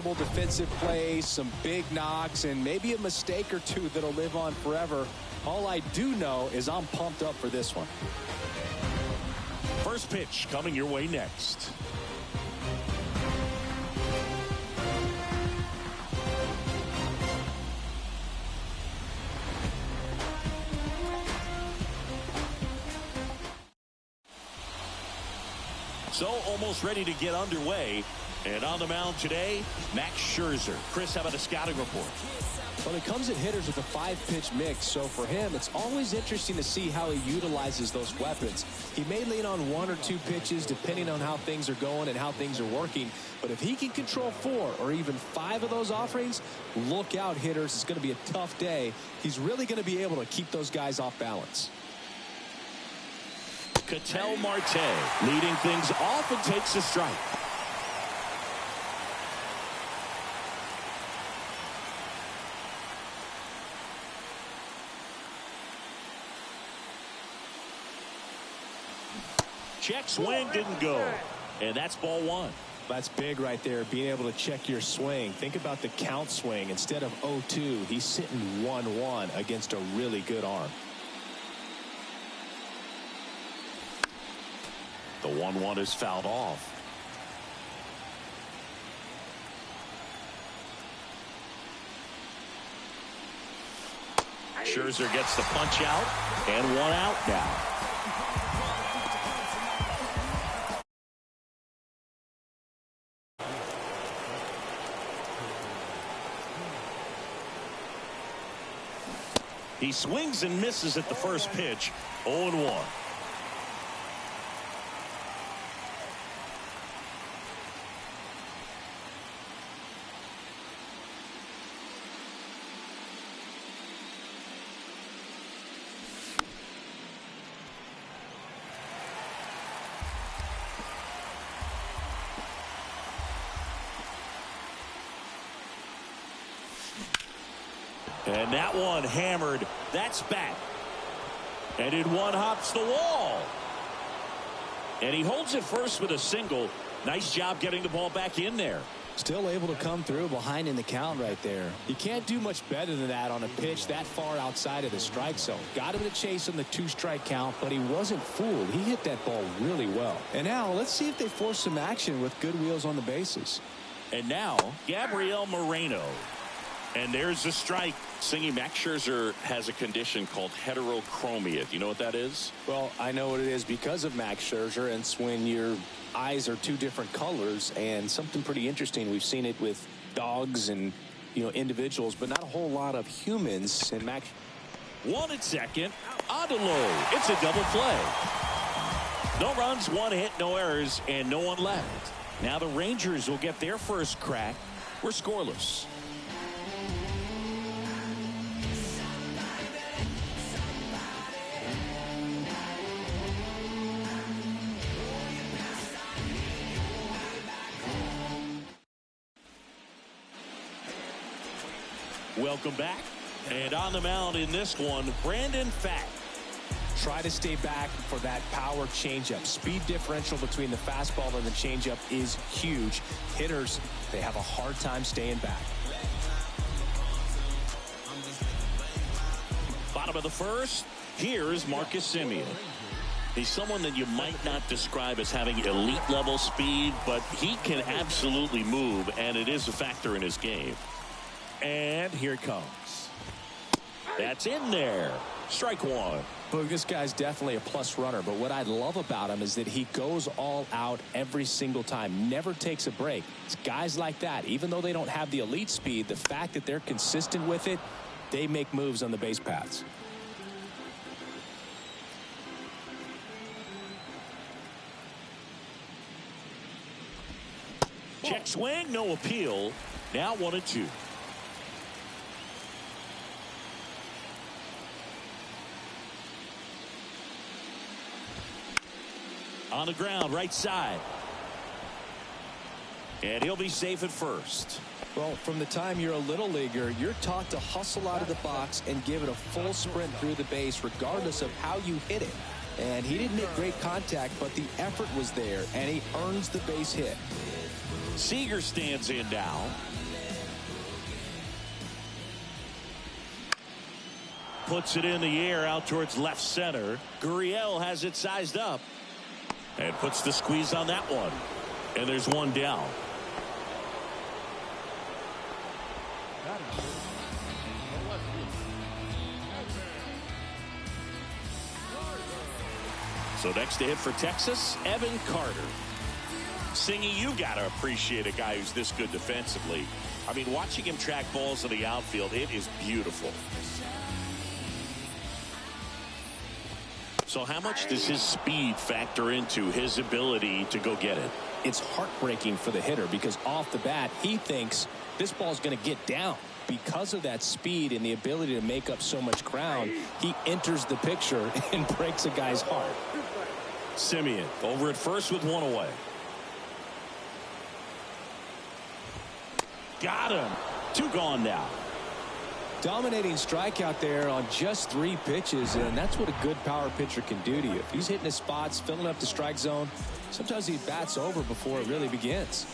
Defensive plays, some big knocks, and maybe a mistake or two that'll live on forever. All I do know is I'm pumped up for this one. First pitch coming your way next. So almost ready to get underway. And on the mound today, Max Scherzer. Chris, how about a scouting report? Well, it comes at hitters with a 5-pitch mix, so for him, it's always interesting to see how he utilizes those weapons. He may lean on 1 or 2 pitches depending on how things are going and how things are working, but if he can control 4 or even 5 of those offerings, look out, hitters. It's going to be a tough day. He's really going to be able to keep those guys off balance. Ketel Marte leading things off and takes a strike. Check swing, didn't go. And that's ball 1. That's big right there, being able to check your swing. Think about the count swing. Instead of 0-2, he's sitting 1-1 against a really good arm. The 1-1 is fouled off. Scherzer gets the punch out, and 1 out now. He swings and misses at the first pitch. 0-1. And that one hammered. That's back. And in 1 hops the wall. And he holds it first with a single. Nice job getting the ball back in there. Still able to come through behind in the count right there. You can't do much better than that on a pitch that far outside of the strike zone. Got him to chase on the 2-strike count, but he wasn't fooled. He hit that ball really well. And now let's see if they force some action with good wheels on the bases. And now Gabriel Moreno. And there's a strike. Singing, Max Scherzer has a condition called heterochromia. Do you know what that is? Well, I know what it is because of Max Scherzer, and it's when your eyes are 2 different colors, and something pretty interesting. We've seen it with dogs and, individuals, but not a whole lot of humans. And Max. 1 at second. Adelo. It's a double play. No runs, 1 hit, no errors, and no one left. Now the Rangers will get their first crack. We're scoreless. Welcome back. And on the mound in this one, Brandon Pfaadt. Try to stay back for that power changeup. Speed differential between the fastball and the changeup is huge. Hitters, they have a hard time staying back. Bottom of the first, here is Marcus Semien. He's someone that you might not describe as having elite level speed, but he can absolutely move, and it is a factor in his game. And here it comes. That's in there. Strike 1. Look, this guy's definitely a plus runner, but what I love about him is that he goes all out every single time, never takes a break. It's guys like that, even though they don't have the elite speed, the fact that they're consistent with it, they make moves on the base paths. Check swing, no appeal. Now 1-2. On the ground, right side. And he'll be safe at first. Well, from the time you're a little leaguer, you're taught to hustle out of the box and give it a full sprint through the base, regardless of how you hit it. And he didn't make great contact, but the effort was there, and he earns the base hit. Seager stands in now. Puts it in the air out towards left center. Gurriel has it sized up and puts the squeeze on that one. And there's one down. So next to hit for Texas, Evan Carter. Singy, you got to appreciate a guy who's this good defensively. I mean, watching him track balls in the outfield, it is beautiful. So how much does his speed factor into his ability to go get it? It's heartbreaking for the hitter because off the bat, he thinks this ball's going to get down. Because of that speed and the ability to make up so much ground, he enters the picture and breaks a guy's heart. Semien over at first with one away. Got him. 2 gone now. Dominating strikeout there on just 3 pitches, and that's what a good power pitcher can do to you. If he's hitting his spots, filling up the strike zone, sometimes he bats over before it really begins.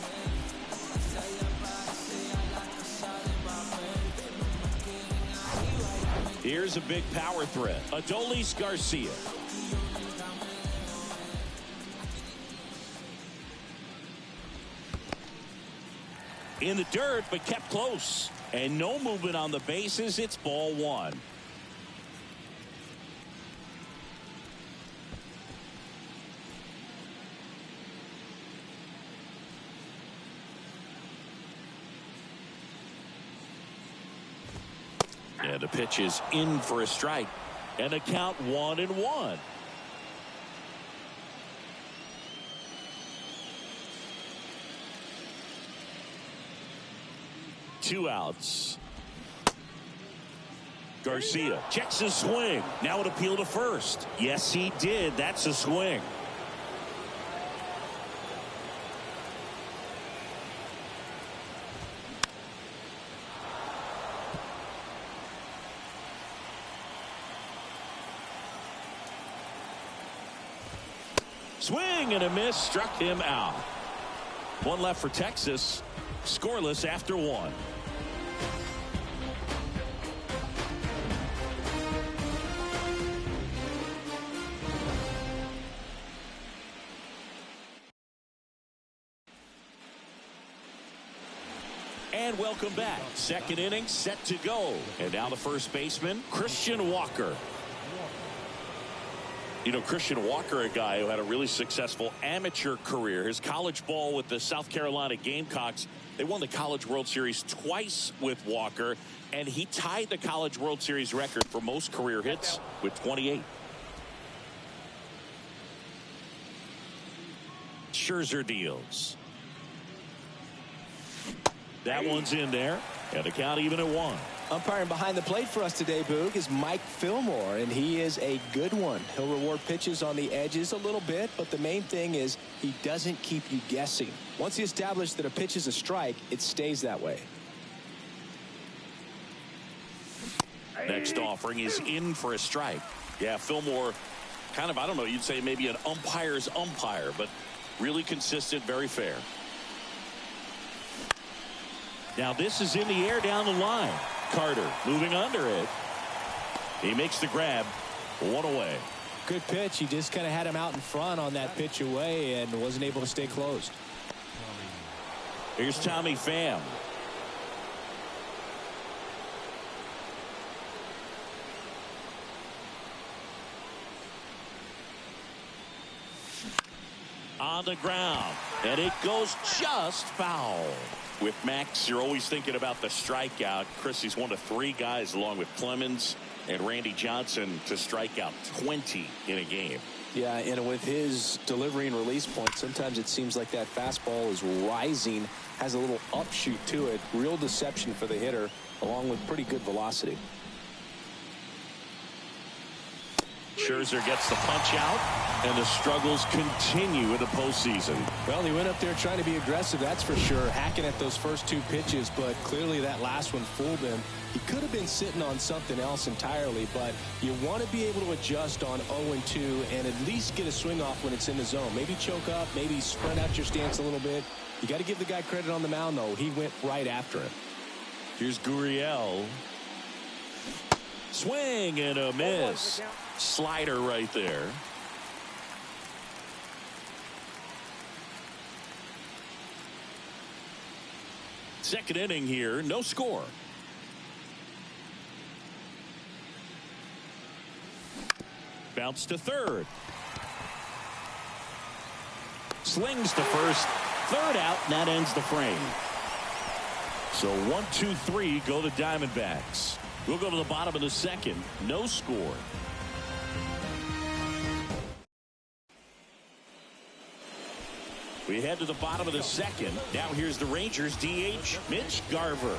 Here's a big power threat. Adolis Garcia. In the dirt, but kept close. And no movement on the bases. It's ball 1. And the pitch is in for a strike. And a count 1-1. Two outs. Garcia checks his swing. Now it appeal to first. Yes, he did. That's a swing. Swing and a miss, struck him out. One left for Texas. Scoreless after 1. And welcome back. Second inning set to go. And now the first baseman, Christian Walker. You know, Christian Walker, a guy who had a really successful amateur career. His college ball with the South Carolina Gamecocks. They won the College World Series twice with Walker. And he tied the College World Series record for most career hits with 28. Scherzer deals. That one's in there. And the count even at 1. Umpiring behind the plate for us today, Boog, is Mike Fillmore, and he is a good one. He'll reward pitches on the edges a little bit, but the main thing is he doesn't keep you guessing. Once he established that a pitch is a strike, it stays that way. Next offering is in for a strike. Yeah, Fillmore, kind of, I don't know, you'd say maybe an umpire's umpire, but really consistent, very fair. Now this is in the air down the line. Carter moving under it. He makes the grab. 1 away. Good pitch. He just kind of had him out in front on that pitch away and wasn't able to stay closed. Here's Tommy Pham. On the ground. And it goes just foul. With Max, you're always thinking about the strikeout. Chris, he's one of 3 guys along with Clemens and Randy Johnson to strike out 20 in a game. Yeah, and with his delivery and release point, sometimes it seems like that fastball is rising, has a little upshoot to it. Real deception for the hitter, along with pretty good velocity. Scherzer gets the punch out, and the struggles continue in the postseason. Well, he went up there trying to be aggressive, that's for sure, hacking at those first 2 pitches, but clearly that last one fooled him. He could have been sitting on something else entirely, but you want to be able to adjust on 0-2 and at least get a swing off when it's in the zone. Maybe choke up, maybe spread out your stance a little bit. You got to give the guy credit on the mound, though. He went right after him. Here's Gurriel. Swing and a miss. Slider right there. Second inning here, no score. Bounce to third. Slings to first. Third out, and that ends the frame. So 1, 2, 3 go the Diamondbacks. We'll go to the bottom of the second. No score. We head to the bottom of the second. Now here's the Rangers DH, Mitch Garver.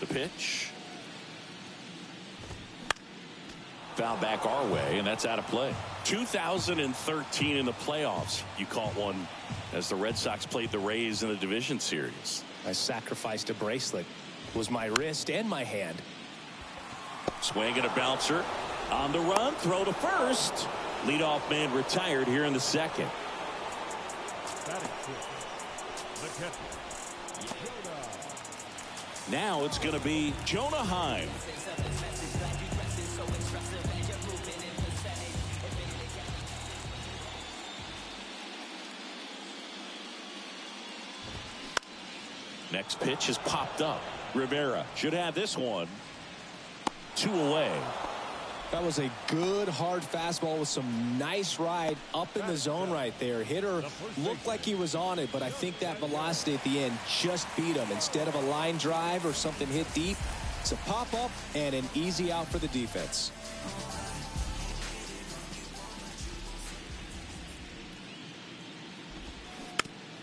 The pitch. Foul back our way, and that's out of play. 2013 in the playoffs. You caught one as the Red Sox played the Rays in the division series. I sacrificed a bracelet. It was my wrist and my hand. Swing and a bouncer. On the run, throw to first. Leadoff man retired here in the second. Now it's going to be Jonah Heim. Next pitch is popped up. Rivera should have this one. 2 away. That was a good hard fastball with some nice ride up in the zone right there. Hitter looked like he was on it, but I think that velocity at the end just beat him. Instead of a line drive or something hit deep, it's a pop up and an easy out for the defense.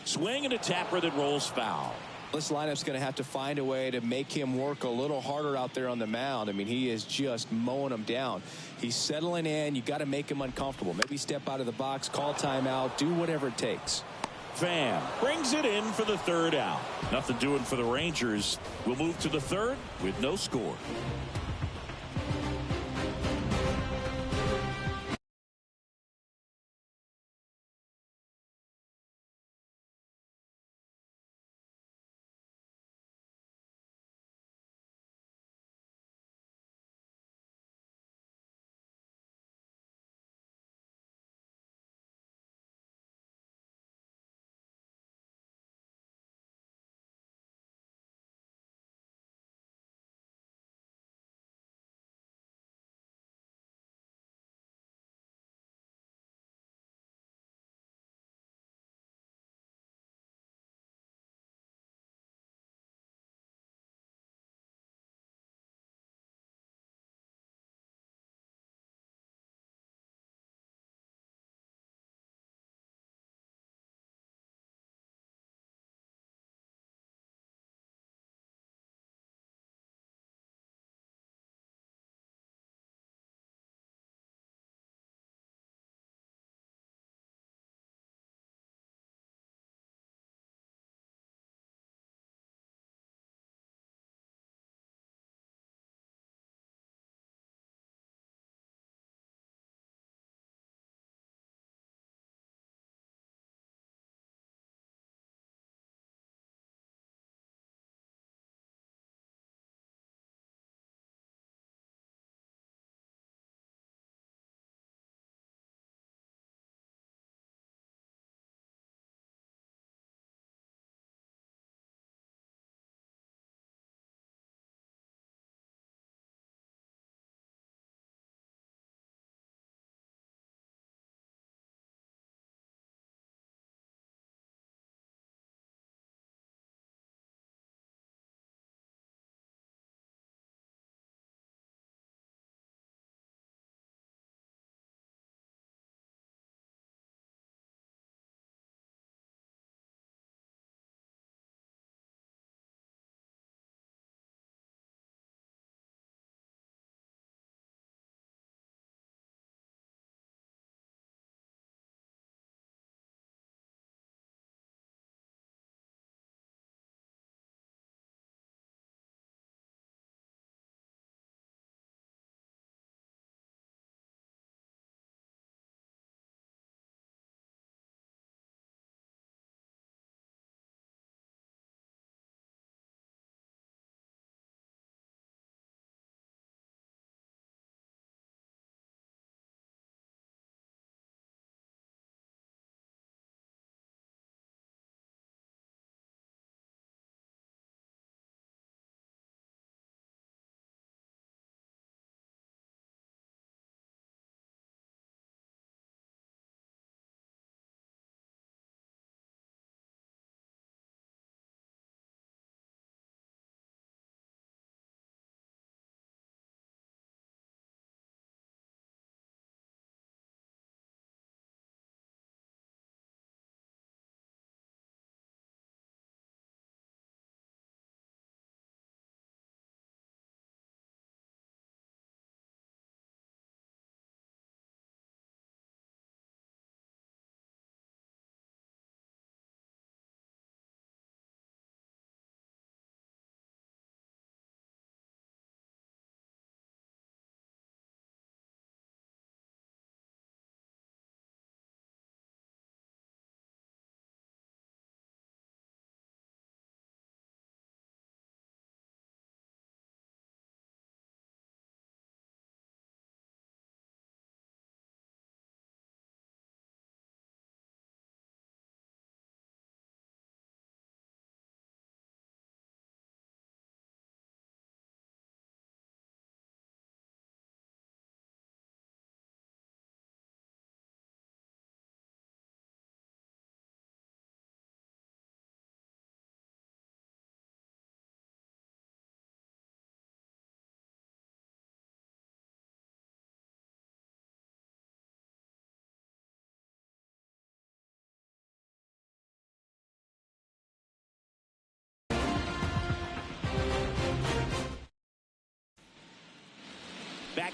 Swing and a tapper that rolls foul. This lineup's going to have to find a way to make him work a little harder out there on the mound. I mean, he is just mowing them down. He's settling in. You got to make him uncomfortable. Maybe step out of the box, call timeout, do whatever it takes. Pham brings it in for the third out. Nothing doing for the Rangers. We'll move to the third with no score.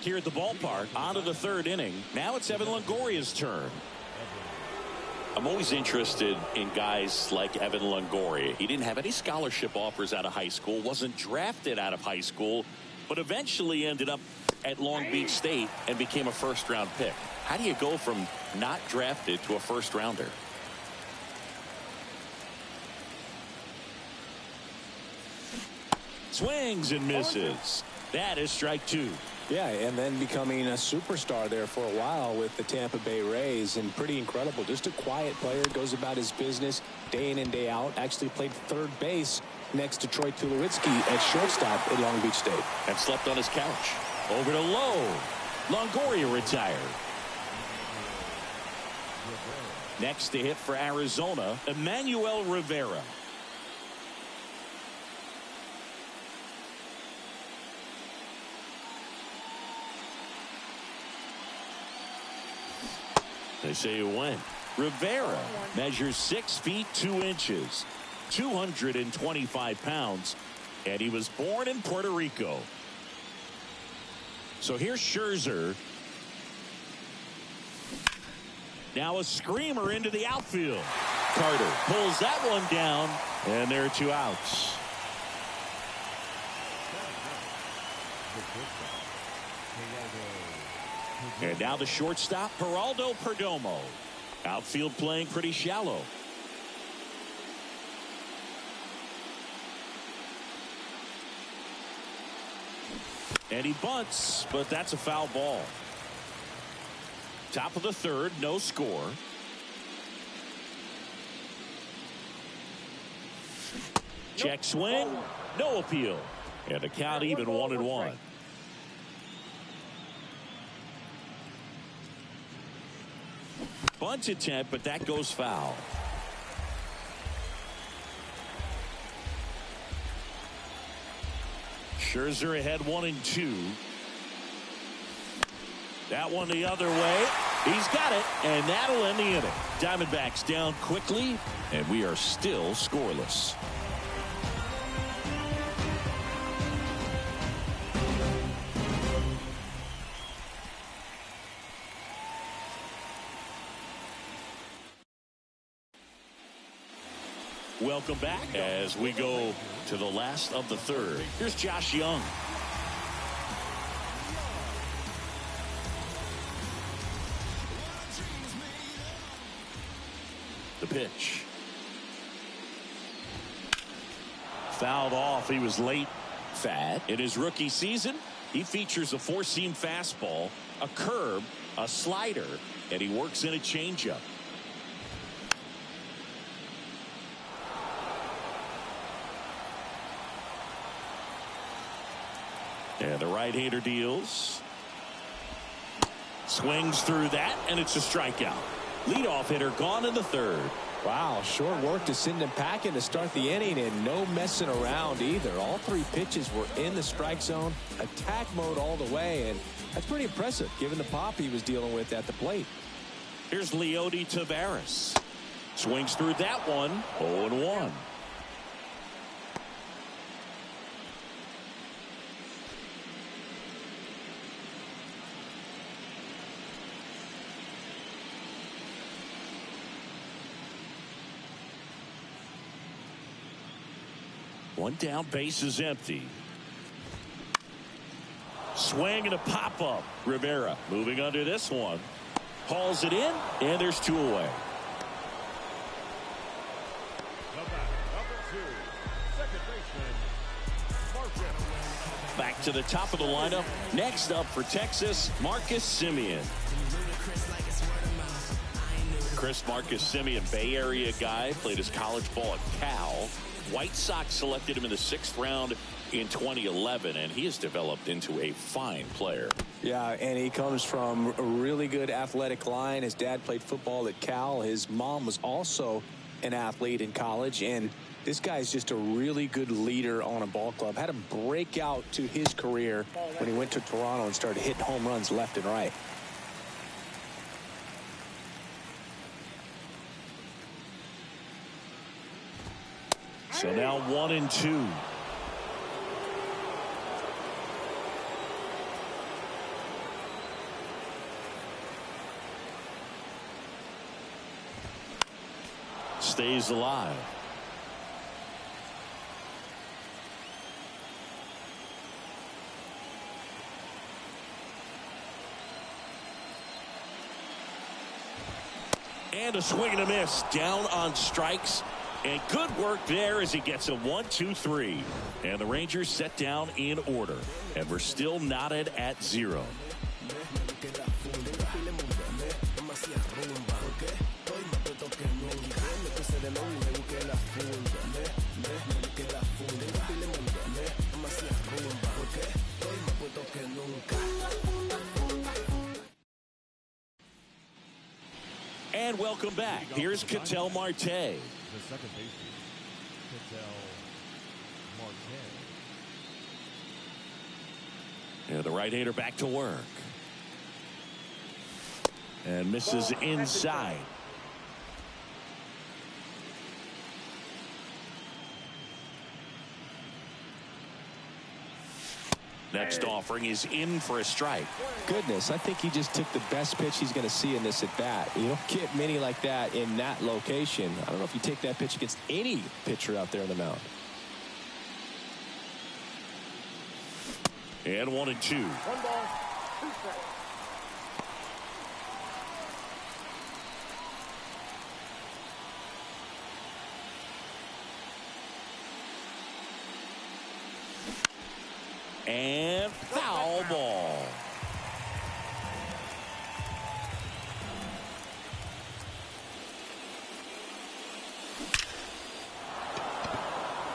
here at the ballpark. On to the third inning. Now it's Evan Longoria's turn. I'm always interested in guys like Evan Longoria. He didn't have any scholarship offers out of high school, wasn't drafted out of high school, but eventually ended up at Long Beach State and became a first-round pick. How do you go from not drafted to a first-rounder? Swings and misses. That is strike two. Yeah, and then becoming a superstar there for a while with the Tampa Bay Rays, and pretty incredible. Just a quiet player, goes about his business day in and day out. Actually played third base next to Troy Tulowitzki at shortstop at Long Beach State. And slept on his couch. Over to Lowe. Longoria retired. Next to hit for Arizona, Emmanuel Rivera. They say you win. Rivera measures 6 feet 2 inches, 225 pounds, and he was born in Puerto Rico. So here's Scherzer. Now a screamer into the outfield. Carter pulls that one down, and there are 2 outs. And now the shortstop, Geraldo Perdomo. Outfield playing pretty shallow. And he bunts, but that's a foul ball. Top of the third, no score. Check swing, no appeal. And the count even 1-1. Bunt attempt, but that goes foul. Scherzer ahead 1-2. That one the other way. He's got it, and that'll end the inning. Diamondbacks down quickly, and we are still scoreless. Welcome back as we go to the last of the third. Here's Josh Young. The pitch. Fouled off. He was late. Fat. In his rookie season, he features a 4-seam fastball, a curve, a slider, and he works in a changeup. And the right-hander deals. Swings through that, and it's a strikeout. Leadoff hitter gone in the third. Wow, short work to send him packing to start the inning, and no messing around either. All 3 pitches were in the strike zone, attack mode all the way, and that's pretty impressive given the pop he was dealing with at the plate. Here's Leody Taveras. Swings through that one, 0-1. One down, base is empty. Swing and a pop-up. Rivera moving under this one. Hauls it in, and there's 2 away. Back to the top of the lineup. Next up for Texas, Marcus Semien. Marcus Semien, Bay Area guy, played his college ball at Cal. White Sox selected him in the 6th round in 2011, and he has developed into a fine player. Yeah, and he comes from a really good athletic line. His dad played football at Cal. His mom was also an athlete in college, and this guy's just a really good leader on a ball club. Had a breakout to his career when he went to Toronto and started hitting home runs left and right. So now 1-2. stays alive. And a swing and a miss. Down on strikes. And good work there as he gets a 1-2-3. And the Rangers set down in order. And we're still knotted at 0. And welcome back. Here's Ketel Marte. The second baseman, Ketel Marte. And the right-hander back to work. And misses inside. Next offering is in for a strike. Goodness, I think he just took the best pitch he's going to see in this at bat. You don't get many like that in that location. I don't know if you take that pitch against any pitcher out there on the mound. And 1-2. 1 ball, 2 strikes. And foul ball.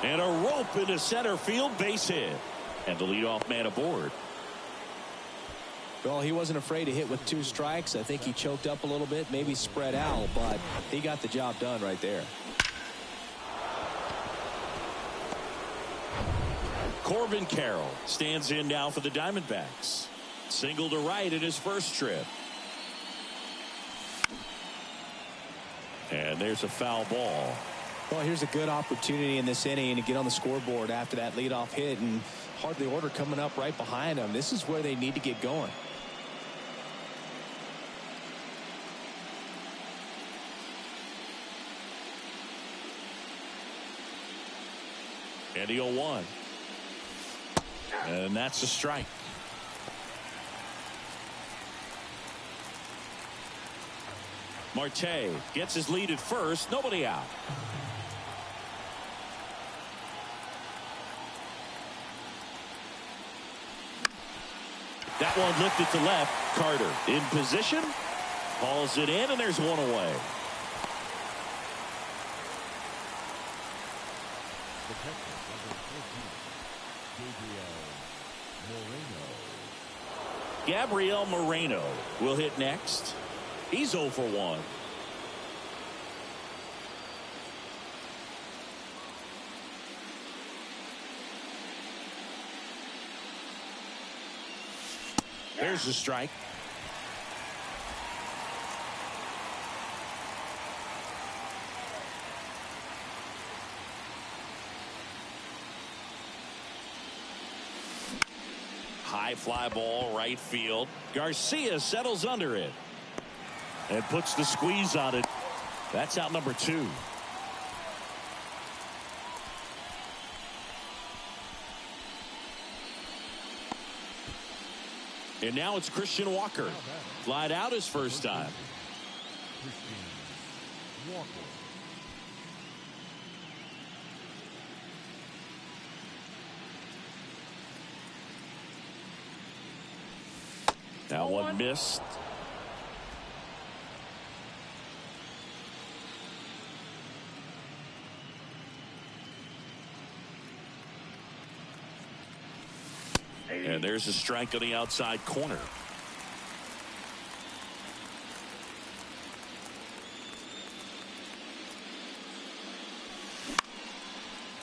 And a rope into center field, base hit. And the leadoff man aboard. Well, he wasn't afraid to hit with 2 strikes. I think he choked up a little bit, maybe spread out, but he got the job done right there. Corbin Carroll stands in now for the Diamondbacks. Single to right in his first trip. And there's a foul ball. Well, here's a good opportunity in this inning to get on the scoreboard after that leadoff hit, and hardly order coming up right behind them. This is where they need to get going. And the 0-1. And that's a strike. Marte gets his lead at first. Nobody out. That one lifted to left. Carter in position. Hauls it in, and there's one away. The catcher, number 14, Gabriel Moreno will hit next. He's 0 for 1. There's the strike. High fly ball right field. Garcia settles under it and puts the squeeze on it. That's out number 2. And now it's Christian Walker. Flied out his first time. Christian Walker. Now one missed. And there's a strike on the outside corner.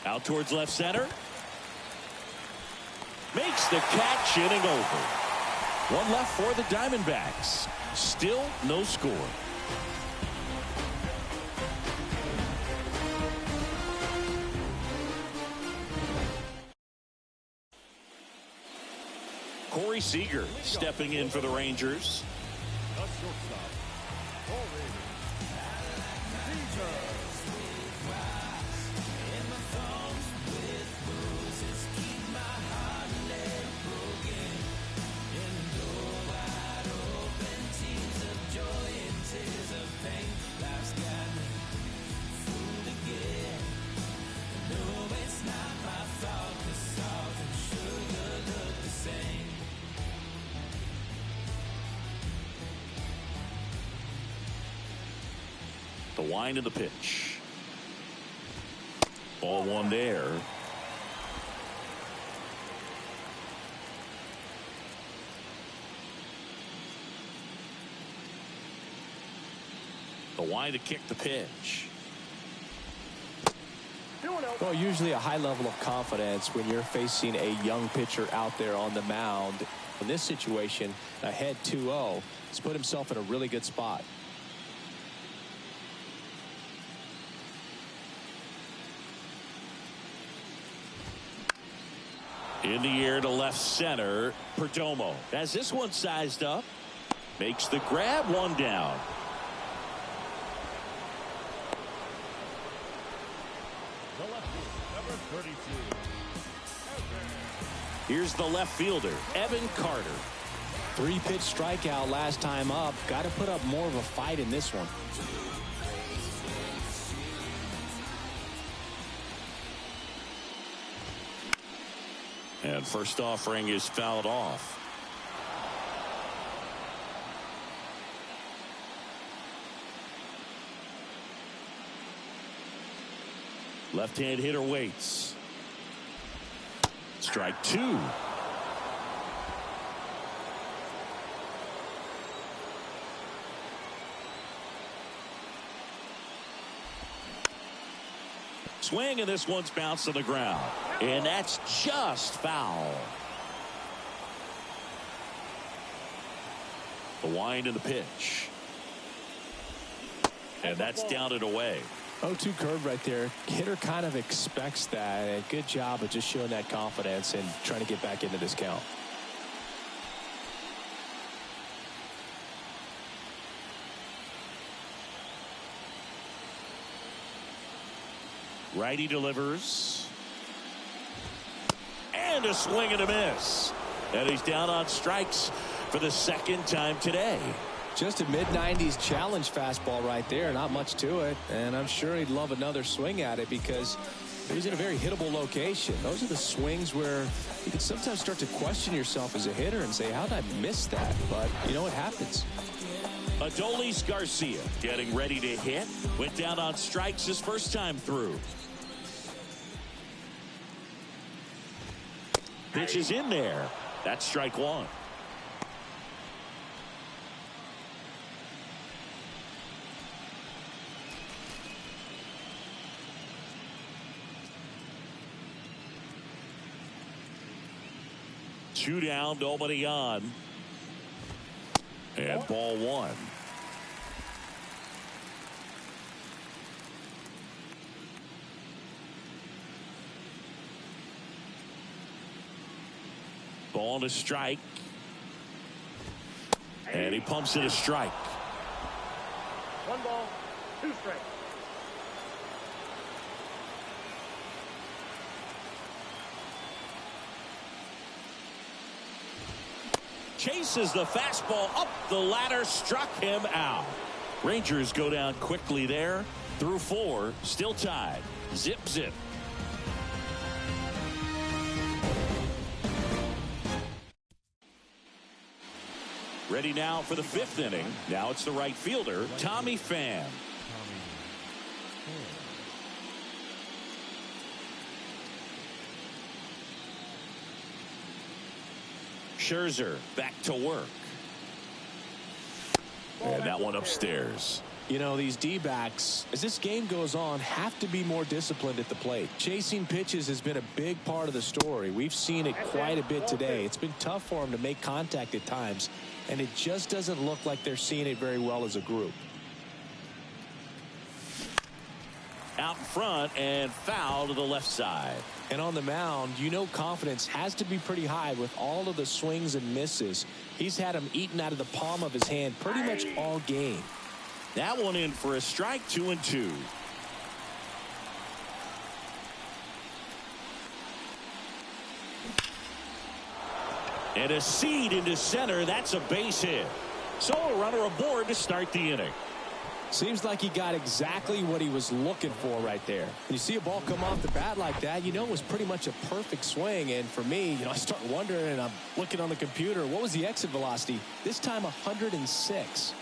Out towards left center. Makes the catch, inning over. One left for the Diamondbacks. Still no score. Corey Seager stepping in for the Rangers. The shortstop, Corey Seager. The wind of the pitch. Ball one there. The wind to kick the pitch. Well, usually a high level of confidence when you're facing a young pitcher out there on the mound. In this situation, ahead 2-0, he's put himself in a really good spot. In the air to left center. Perdomo has this one sized up. Makes the grab, one down. The lefty, number 32. Here's the left fielder, Evan Carter. 3-pitch strikeout last time up. Got to put up more of a fight in this one. And first offering is fouled off. Left-hand hitter waits. Strike two. Swing, and this one's bounced to the ground. And that's just foul. The wind and the pitch. And that's down and away. 0-2 curve right there. Hitter kind of expects that. And good job of just showing that confidence and trying to get back into this count. Righty delivers. And a swing and a miss. And he's down on strikes for the second time today. Just a mid-90s challenge fastball right there. Not much to it. And I'm sure he'd love another swing at it because it was in a very hittable location. Those are the swings where you can sometimes start to question yourself as a hitter and say, how did I miss that? But you know what happens. Adolis Garcia getting ready to hit. Went down on strikes his first time through. Pitch is in there. That's strike one. Two down, nobody on. And ball one. Ball to strike. And he pumps it a strike. 1 ball, 2 strikes. Chases the fastball up the ladder, struck him out. Rangers go down quickly there. Through 4, still tied. Zip, zip. Ready now for the 5th inning. Now it's the right fielder, Tommy Pham. Scherzer back to work. And that one upstairs. You know, these D-backs, as this game goes on, have to be more disciplined at the plate. Chasing pitches has been a big part of the story. We've seen it quite a bit today. It's been tough for them to make contact at times, and it just doesn't look like they're seeing it very well as a group. Out in front and foul to the left side. And on the mound, you know confidence has to be pretty high with all of the swings and misses. He's had them eaten out of the palm of his hand pretty much all game. That one in for a strike, 2-2. And a seed into center. That's a base hit. So a runner aboard to start the inning. Seems like he got exactly what he was looking for right there. When you see a ball come off the bat like that, you know it was pretty much a perfect swing. And for me, you know, I start wondering, and I'm looking on the computer, what was the exit velocity? This time 106.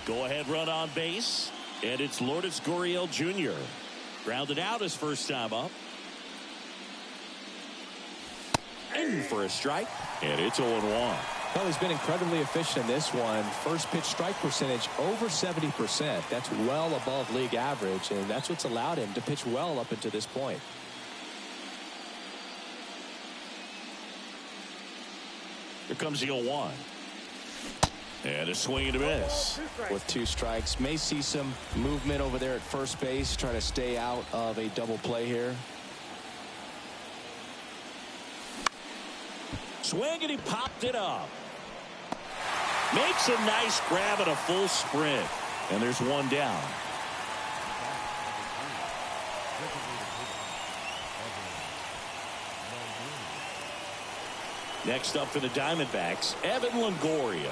Go ahead run on base. And it's Lourdes Gurriel Jr. Grounded out his first time up. In for a strike. And it's 0-1. Well, he's been incredibly efficient in this one. First pitch strike percentage over 70%. That's well above league average, and that's what's allowed him to pitch well up until this point. Here comes the 0-1. And a swing and a miss. With 2 strikes. May see some movement over there at first base, trying to stay out of a double play here. Swing, and he popped it up. Makes a nice grab and a full sprint. And there's 1 down. Next up for the Diamondbacks, Evan Longoria.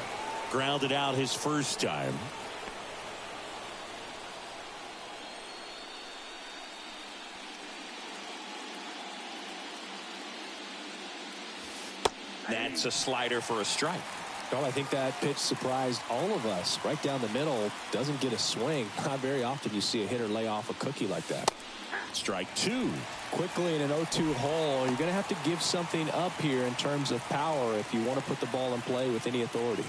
Grounded out his first time. That's a slider for a strike. Well, I think that pitch surprised all of us. Right down the middle, doesn't get a swing. Not very often you see a hitter lay off a cookie like that. Strike 2. Quickly in an 0-2 hole, you're going to have to give something up here in terms of power if you want to put the ball in play with any authority.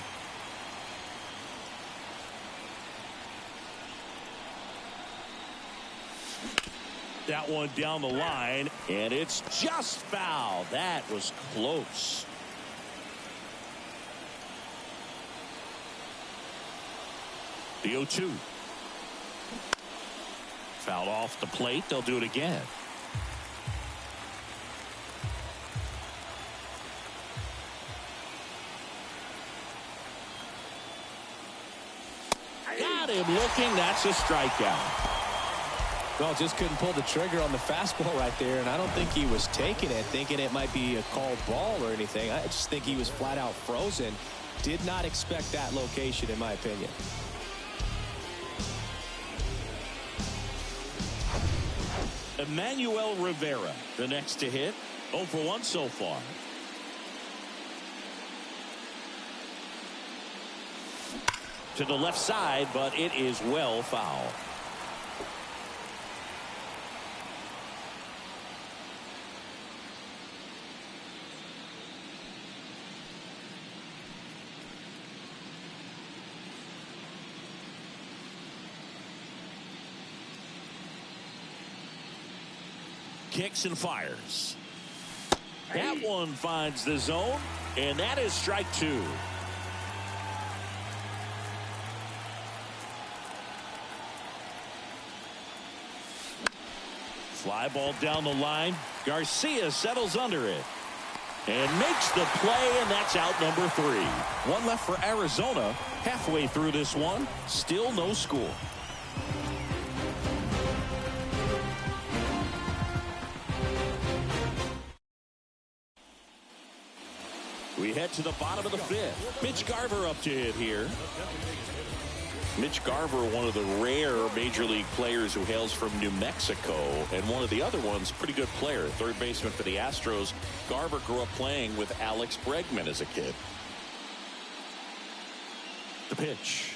That one down the line, and it's just foul. That was close. The 0-2. Fouled off the plate. They'll do it again. Got him looking. That's a strikeout. Well, just couldn't pull the trigger on the fastball right there, and I don't think he was taking it, thinking it might be a called ball or anything. I just think he was flat out frozen. Did not expect that location, in my opinion. Emmanuel Rivera, the next to hit. 0 for 1 so far. To the left side, but it is well foul. Kicks and fires. That one finds the zone, and that is strike 2. Fly ball down the line. Garcia settles under it and makes the play, and that's out number 3. 1 left for Arizona. Halfway through this one, still no score. We head to the bottom of the 5th. Mitch Garver up to hit here. Mitch Garver, one of the rare major league players who hails from New Mexico, and one of the other ones, pretty good player, third baseman for the Astros. Garver grew up playing with Alex Bregman as a kid. The pitch.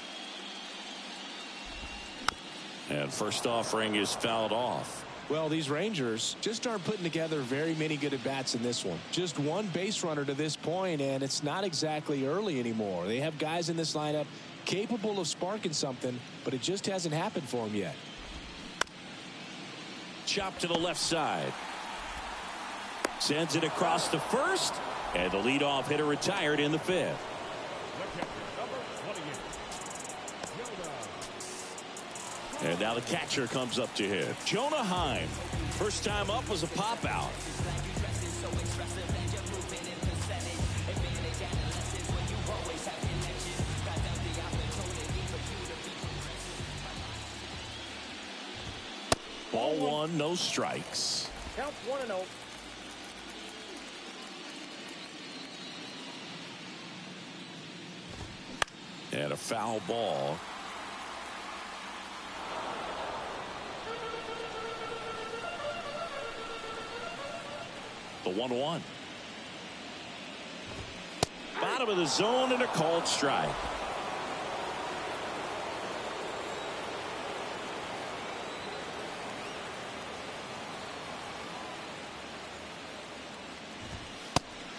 And first offering is fouled off. Well, these Rangers just aren't putting together very many good at-bats in this one. Just 1 base runner to this point, and it's not exactly early anymore. They have guys in this lineup capable of sparking something, but it just hasn't happened for them yet. Chop to the left side. Sends it across the first, and the leadoff hitter retired in the 5th. And now the catcher comes up to hit. Jonah Heim. First time up was a pop out. Ball 1, no strikes. Counts 1-0. And a foul ball. The 1-1. Bottom of the zone and a called strike.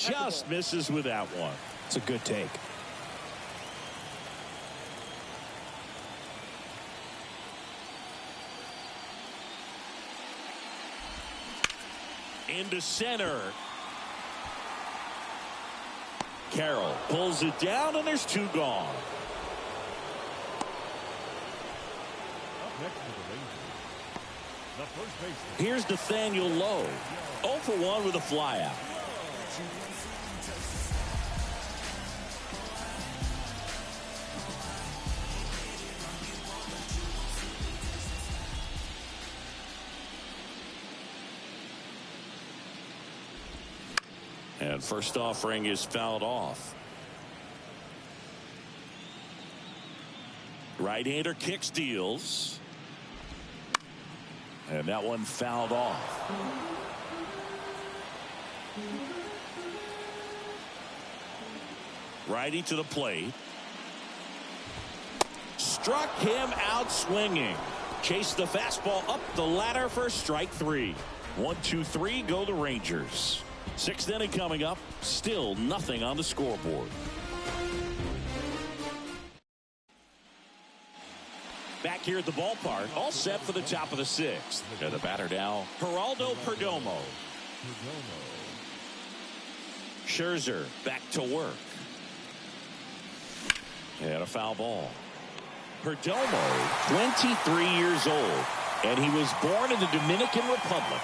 just misses with that one. It's a good take. Into center. Carroll pulls it down, and there's 2 gone. Up next to the Rangers, the first baseman. Here's Nathaniel Lowe. 0 for 1 with a flyout. And first offering is fouled off. Right-hander kick steals. And that one fouled off. Righty to the plate. Struck him out swinging. Chased the fastball up the ladder for strike 3. 1-2-3 go the Rangers. 6th inning coming up. Still nothing on the scoreboard. Back here at the ballpark, all set for the top of the 6th. And the batter now, Geraldo Perdomo. Scherzer back to work. And a foul ball. Perdomo, 23 years old, and he was born in the Dominican Republic.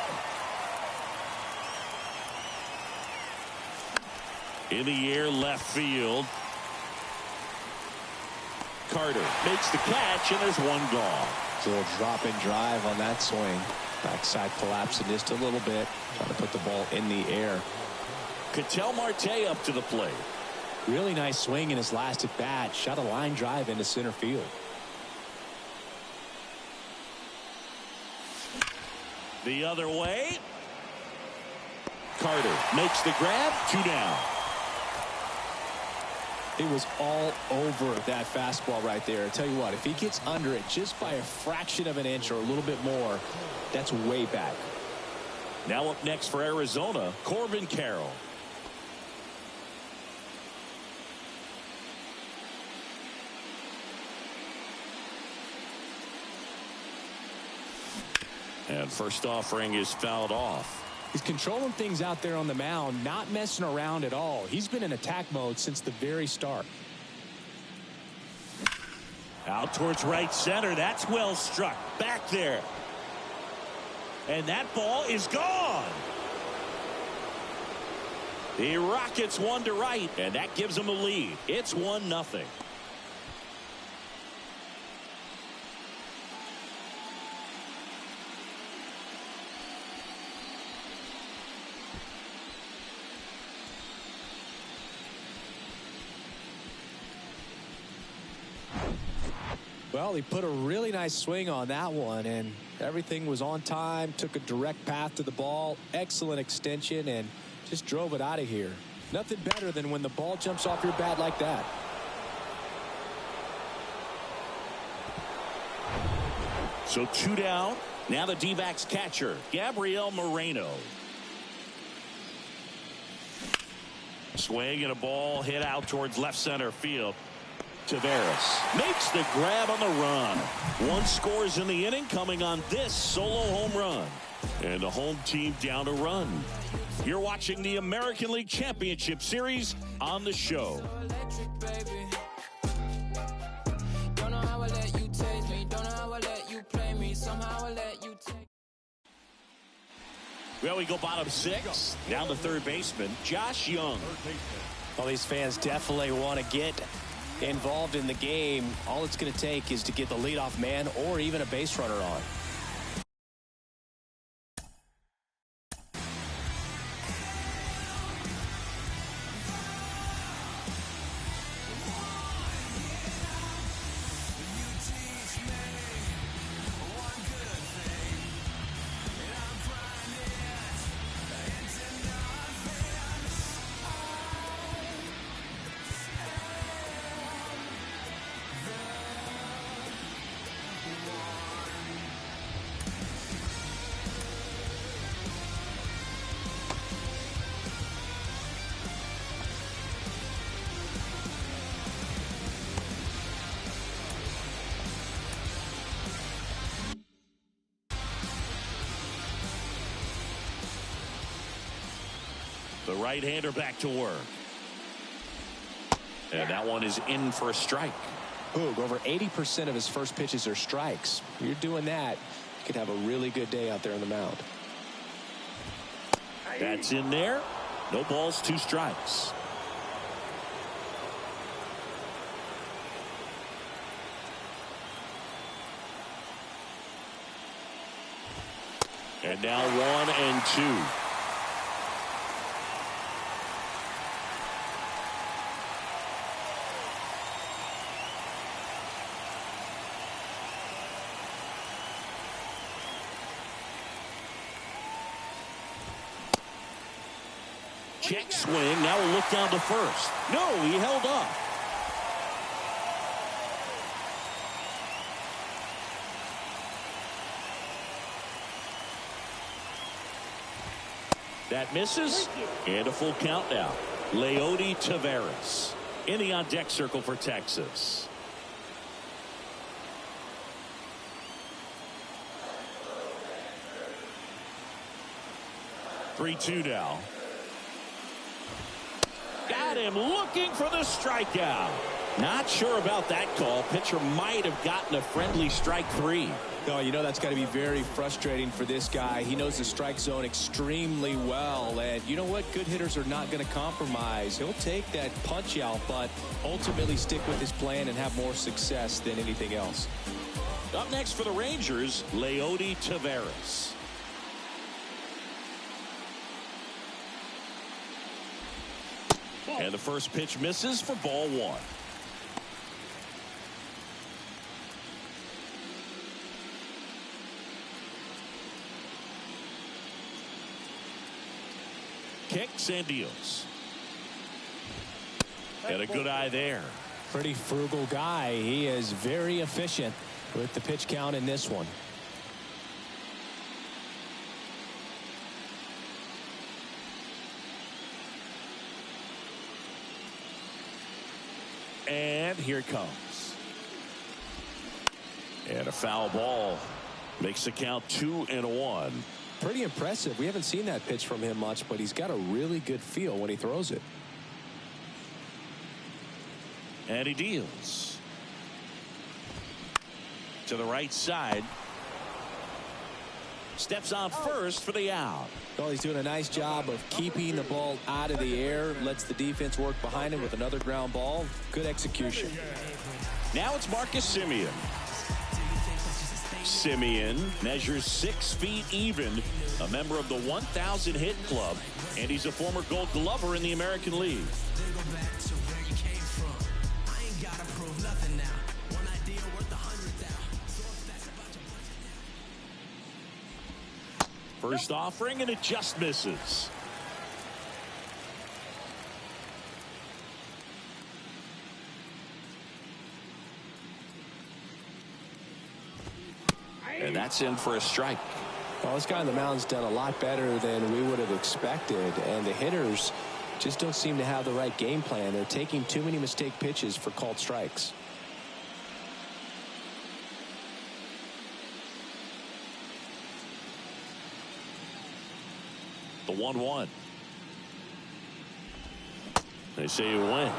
In the air, left field. Carter makes the catch, and there's 1 gone. It's a little drop and drive on that swing. Backside collapsing just a little bit. Trying to put the ball in the air. Ketel Marte up to the plate. Really nice swing in his last at bat. Shot a line drive into center field. The other way. Carter makes the grab. 2 down. It was all over that fastball right there. I tell you what, if he gets under it just by a fraction of an inch or a little bit more, that's way back. Now up next for Arizona, Corbin Carroll. And first offering is fouled off. He's controlling things out there on the mound, not messing around at all. He's been in attack mode since the very start. Out towards right center. That's well struck. Back there. And that ball is gone. He rockets one to right, and that gives him a lead. It's 1-0. Well, he put a really nice swing on that one, and everything was on time. Took a direct path to the ball. Excellent extension, and just drove it out of here. Nothing better than when the ball jumps off your bat like that. So 2 down. Now the D-backs catcher, Gabriel Moreno. Swing and a ball hit out towards left center field. Taveras makes the grab on the run. 1 scores in the inning, coming on this solo home run. And the home team down a run. You're watching the American League Championship Series on the show. Well, we go bottom 6. Down the third baseman, Josh Young. Well, these fans definitely want to get involved in the game. All it's going to take is to get the leadoff man or even a base runner on. right-hander back to work. And that one is in for a strike. Boog, over 80% of his first pitches are strikes. You're doing that, you could have a really good day out there on the mound. That's in there. No balls, 2 strikes. And now 1-2. Check swing. Now we'll look down to first. No, he held up. That misses. And a full count now. Mlb Tavares in the on-deck circle for Texas. Three-two now. Got him looking for the strikeout. Not sure about that call. Pitcher might have gotten a friendly strike 3. Oh, you know that's got to be very frustrating for this guy. He knows the strike zone extremely well. And you know what? Good hitters are not going to compromise. He'll take that punch out, but ultimately stick with his plan and have more success than anything else. Up next for the Rangers, Mlb Tavares. And the first pitch misses for ball 1. Kicks and deals. And a good eye there. Pretty frugal guy. He is very efficient with the pitch count in this one. And here it comes. And a foul ball makes the count 2-1. Pretty impressive. We haven't seen that pitch from him much, but he's got a really good feel when he throws it. And he deals. To the right side. Steps on first for the out. Well, he's doing a nice job of keeping the ball out of the air. Lets the defense work behind him with another ground ball. Good execution. Now it's Marcus Semien. Semien measures 6 feet even, a member of the 1,000 hit club, and he's a former Gold Glover in the American League. First offering, and it just misses. And that's in for a strike. Well, this guy on the mound's done a lot better than we would have expected, and the hitters just don't seem to have the right game plan. They're taking too many mistake pitches for called strikes. The 1-1. They say you win.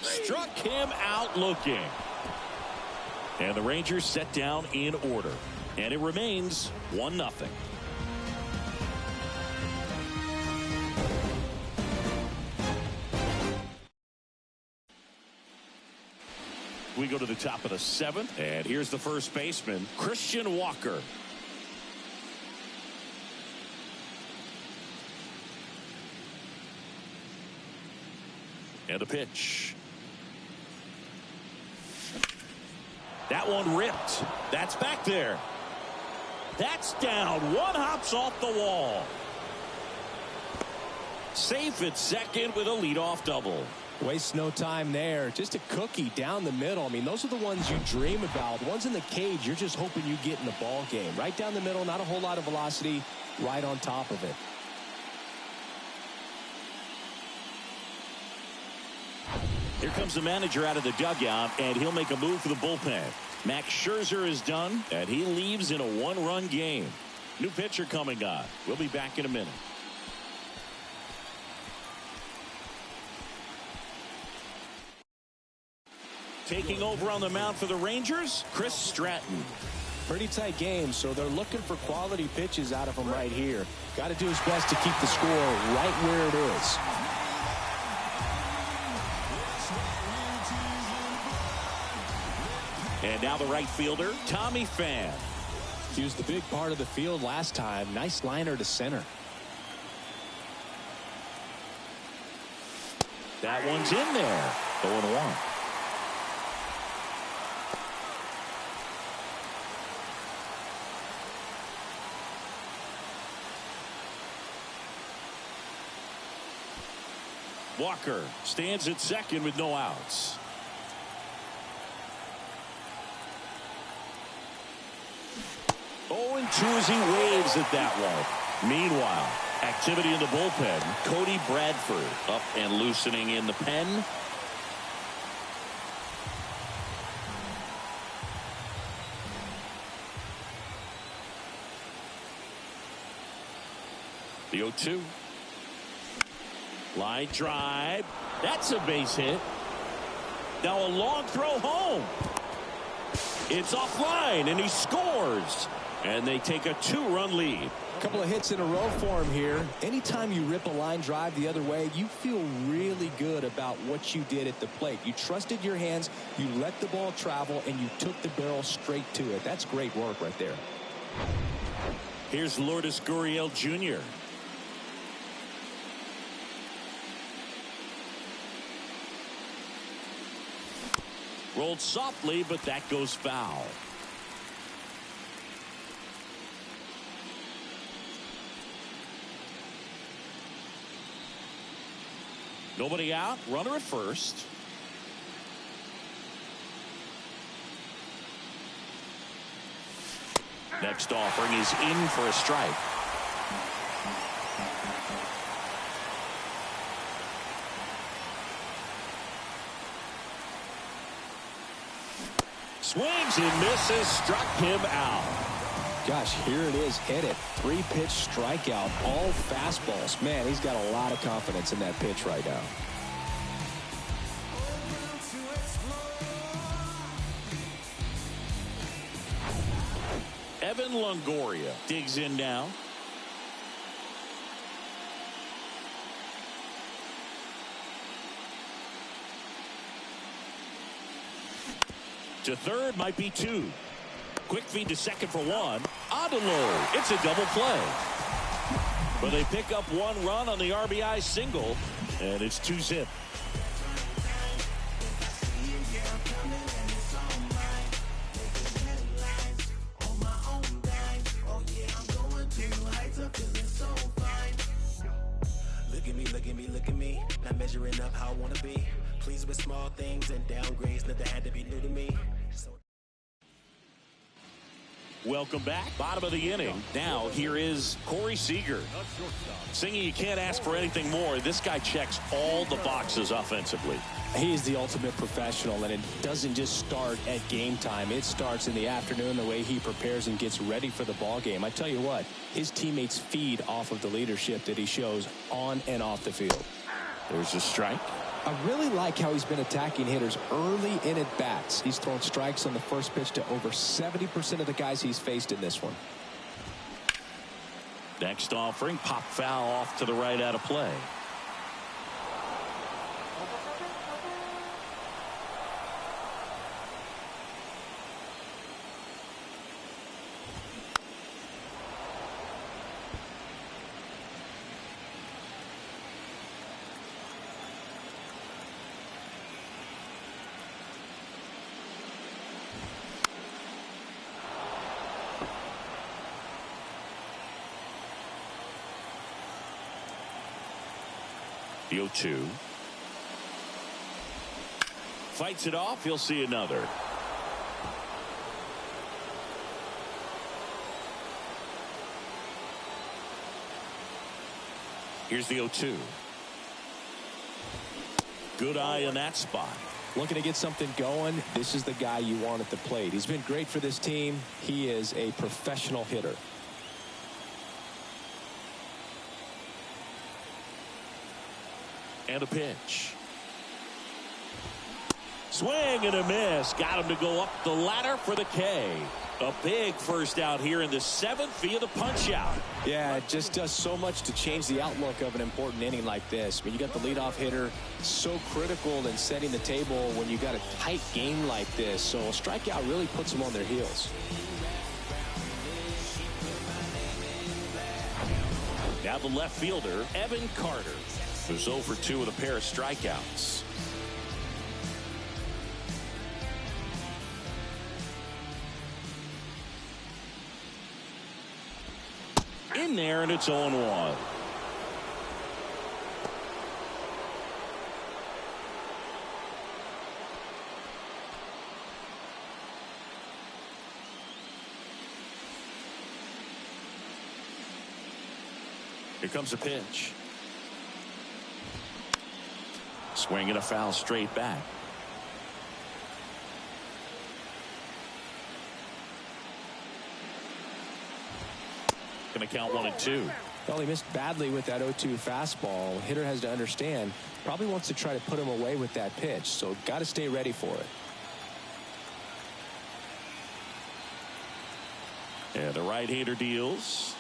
Struck him out looking. And the Rangers set down in order. And it remains 1-0. We go to the top of the 7th, and here's the first baseman, Christian Walker. And a pitch. That one ripped. That's back there. That's down. One hops off the wall. Safe at second with a leadoff double. Waste no time there. Just a cookie down the middle. I mean, those are the ones you dream about. The ones in the cage, you're just hoping you get in the ball game. Right down the middle, not a whole lot of velocity, right on top of it. Here comes the manager out of the dugout, and he'll make a move for the bullpen. Max Scherzer is done, and he leaves in a one-run game. New pitcher coming on. We'll be back in a minute. Taking over on the mound for the Rangers, Chris Stratton. Pretty tight game, so they're looking for quality pitches out of him right here. Got to do his best to keep the score right where it is. And now the right fielder, Tommy Pham. He was the big part of the field last time. Nice liner to center. That one's in there. 0-1. Walker stands at second with no outs. Oh, and 2 as he waves at that one. Meanwhile, activity in the bullpen. Cody Bradford up and loosening in the pen. The 0-2. Line drive. That's a base hit. Now a long throw home. It's offline, and he scores. And they take a 2-run lead. A couple of hits in a row for him here. Anytime you rip a line drive the other way, you feel really good about what you did at the plate. You trusted your hands, you let the ball travel, and you took the barrel straight to it. That's great work right there. Here's Lourdes Gurriel Jr. Rolled softly, but that goes foul. Nobody out. Runner at first. Next offering is in for a strike. Swings and misses, struck him out. Gosh, here it is, hit it. 3-pitch strikeout, all fastballs. Man, he's got a lot of confidence in that pitch right now. Evan Longoria digs in now. To third, might be 2. Quick feed to second for 1. Odelo, it's a double play. But they pick up 1 run on the RBI single, and it's 2-zip. Look at me, not measuring up how I want to be. Pleased with small things and downgrades, nothing had to be new to me. Welcome back. Bottom of the inning. Now here is Corey Seager. Singing, you can't ask for anything more. This guy checks all the boxes offensively. He's the ultimate professional, and it doesn't just start at game time. It starts in the afternoon, the way he prepares and gets ready for the ball game. I tell you what, his teammates feed off of the leadership that he shows on and off the field. There's a strike. I really like how he's been attacking hitters early in at bats. He's thrown strikes on the first pitch to over 70% of the guys he's faced in this one. Next offering, pop foul off to the right out of play. The 0-2. Fights it off. He'll see another. Here's the 0-2. Good eye in that spot. Looking to get something going. This is the guy you want at the plate. He's been great for this team. He is a professional hitter. And a pitch. Swing and a miss. Got him to go up the ladder for the K. A big first out here in the 7th via the punch out. Yeah, it just does so much to change the outlook of an important inning like this. I mean, you got the leadoff hitter, so critical in setting the table when you got a tight game like this. So a strikeout really puts them on their heels. Now the left fielder, Evan Carter, who's 0 for 2 with a pair of strikeouts. In there, and it's 0-1. Here comes a pitch. Swing and a foul straight back. Going to count 1-2. Well, he missed badly with that 0-2 fastball. Hitter has to understand, probably wants to try to put him away with that pitch, so got to stay ready for it. And the right-hander deals.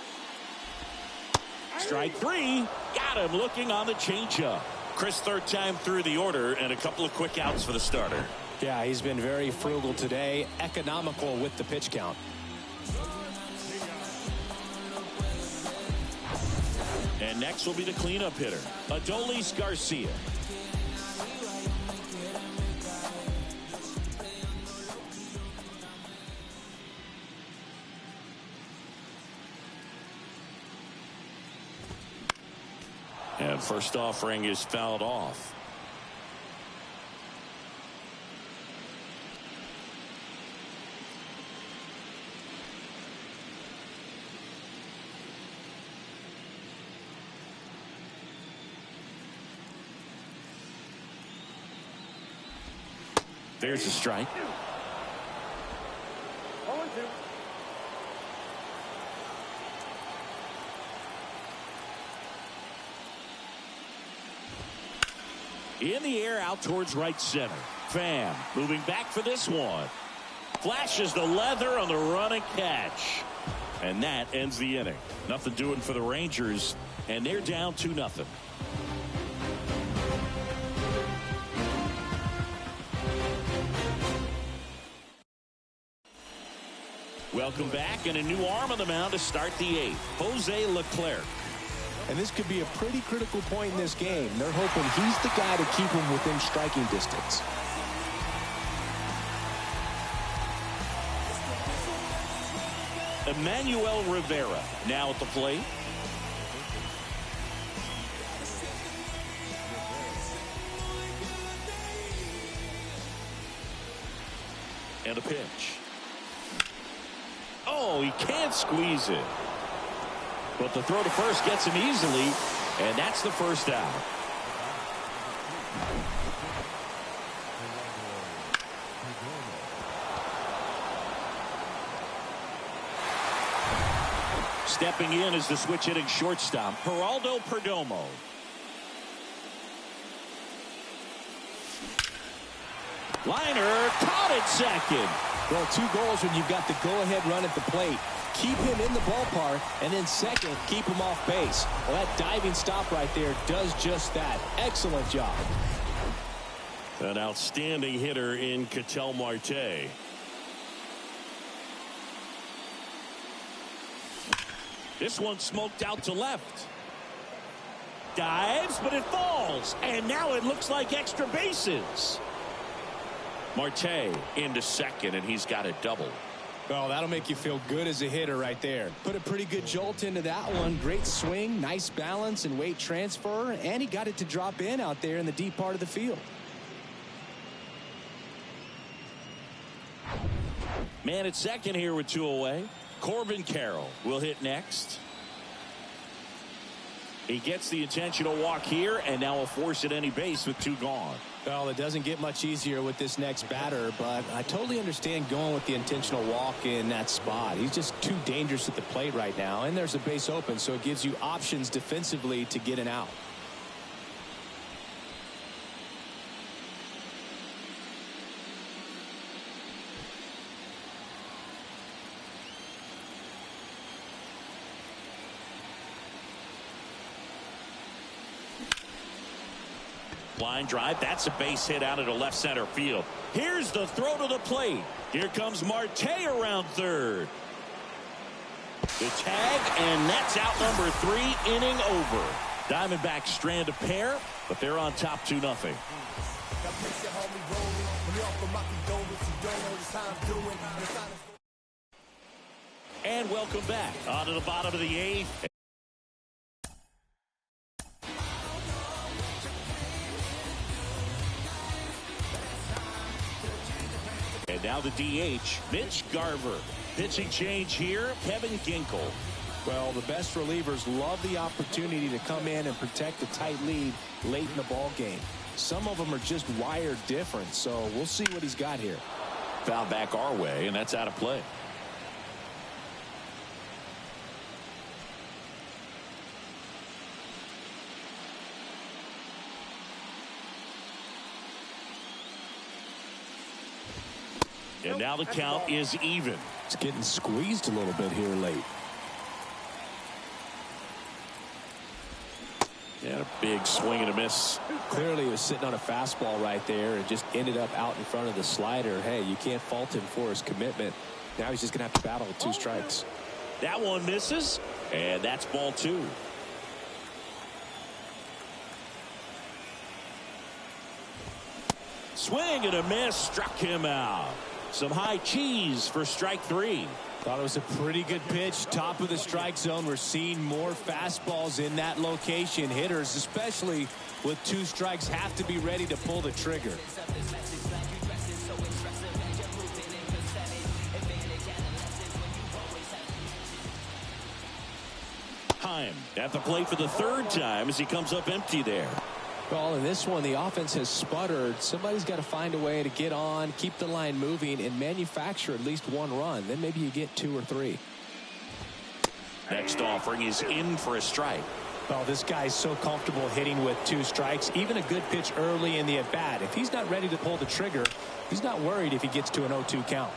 Strike 3. Got him looking on the changeup. Chris, third time through the order, and a couple of quick outs for the starter. Yeah, he's been very frugal today, economical with the pitch count. And next will be the cleanup hitter, Adolis Garcia. And first offering is fouled off. There's a strike. 0-2. In the air out towards right center. Pham moving back for this one. Flashes the leather on the run and catch. And that ends the inning. Nothing doing for the Rangers, and they're down 2-0. Welcome back, and a new arm on the mound to start the 8th. Jose Leclerc. And this could be a pretty critical point in this game. They're hoping he's the guy to keep him within striking distance. Emmanuel Rivera now at the plate. And a pitch. Oh, he can't squeeze it. But the throw to first gets him easily, and that's the first out. Stepping in is the switch hitting shortstop, Geraldo Perdomo. Liner caught at second. Well, 2 goals when you've got the go-ahead run at the plate. Keep him in the ballpark, and then second, keep him off base. Well, that diving stop right there does just that. Excellent job. An outstanding hitter in Ketel Marte. This one smoked out to left. Dives, but it falls. And now it looks like extra bases. Marte into second, and he's got a double. Well, that'll make you feel good as a hitter right there. Put a pretty good jolt into that one. Great swing, nice balance and weight transfer, and he got it to drop in out there in the deep part of the field. Man at second here with 2 away. Corbin Carroll will hit next. He gets the intentional walk here, and now will force at any base with 2 gone. Well, it doesn't get much easier with this next batter, but I totally understand going with the intentional walk in that spot. He's just too dangerous at the plate right now, and there's a base open, so it gives you options defensively to get an out. Line drive. That's a base hit out into left center field. Here's the throw to the plate. Here comes Marte around third. The tag, and that's out number 3, inning over. Diamondbacks strand a pair, but they're on top 2-0. And welcome back. On to the bottom of the 8th. And now the DH, Mitch Garver. Pitching change here, Kevin Ginkel. Well, the best relievers love the opportunity to come in and protect a tight lead late in the ball game. Some of them are just wired different, so we'll see what he's got here. Foul back our way, and that's out of play. And now the count is even. It's getting squeezed a little bit here late. And a big swing and a miss. Clearly he was sitting on a fastball right there and just ended up out in front of the slider. Hey, you can't fault him for his commitment. Now he's just going to have to battle with 2 strikes. That one misses, and that's ball 2. Swing and a miss, struck him out. Some high cheese for strike 3. Thought it was a pretty good pitch. Top of the strike zone. We're seeing more fastballs in that location. Hitters, especially with 2 strikes, have to be ready to pull the trigger. Time at the plate for the 3rd time as he comes up empty there. Well, in this one, the offense has sputtered. Somebody's got to find a way to get on, keep the line moving, and manufacture at least 1 run. Then maybe you get 2 or 3. Next offering is in for a strike. Well, this guy's so comfortable hitting with 2 strikes. Even a good pitch early in the at-bat. If he's not ready to pull the trigger, he's not worried if he gets to an 0-2 count.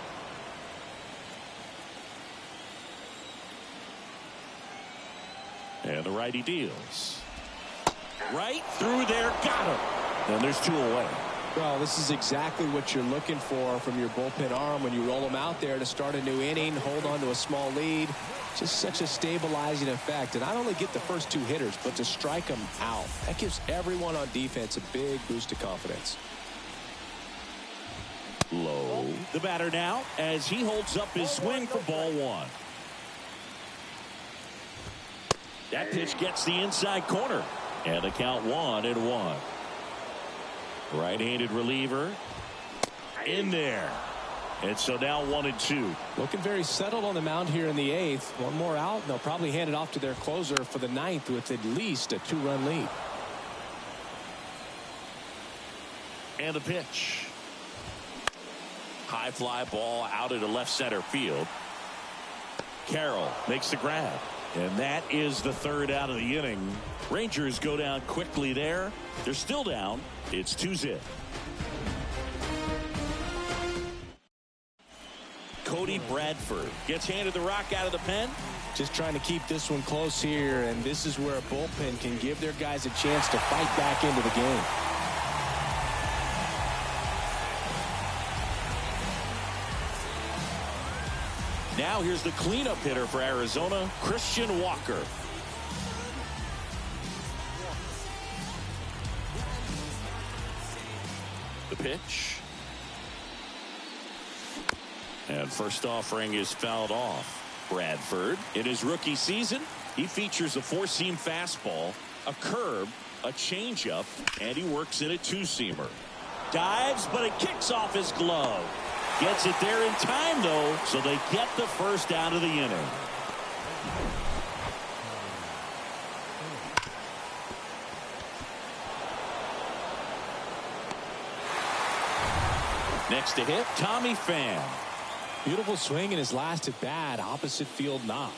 And the righty deals. Right through there, got him. And there's 2 away. Well, this is exactly what you're looking for from your bullpen arm when you roll them out there to start a new inning, hold on to a small lead. Just such a stabilizing effect. And not only get the first 2 hitters, but to strike them out. That gives everyone on defense a big boost of confidence. Low. The batter now as he holds up his swing for ball 1. That pitch gets the inside corner. And the count 1-1. Right-handed reliever in there. And so now 1-2. Looking very settled on the mound here in the 8th. 1 more out, and they'll probably hand it off to their closer for the 9th with at least a 2-run lead. And the pitch. High fly ball out into left center field. Carroll makes the grab. And that is the 3rd out of the inning. Rangers go down quickly there. They're still down. It's 2-0. Cody Bradford gets handed the rock out of the pen. Just trying to keep this one close here, and this is where a bullpen can give their guys a chance to fight back into the game. Now here's the cleanup hitter for Arizona, Christian Walker. The pitch. And first offering is fouled off. Bradford, in his rookie season, he features a 4-seam fastball, a curve, a changeup, and he works in a 2-seamer. Dives, but it kicks off his glove. Gets it there in time, though, so they get the first out of the inning. Next to hit, Tommy Pham. Beautiful swing in his last at bat, opposite field knock.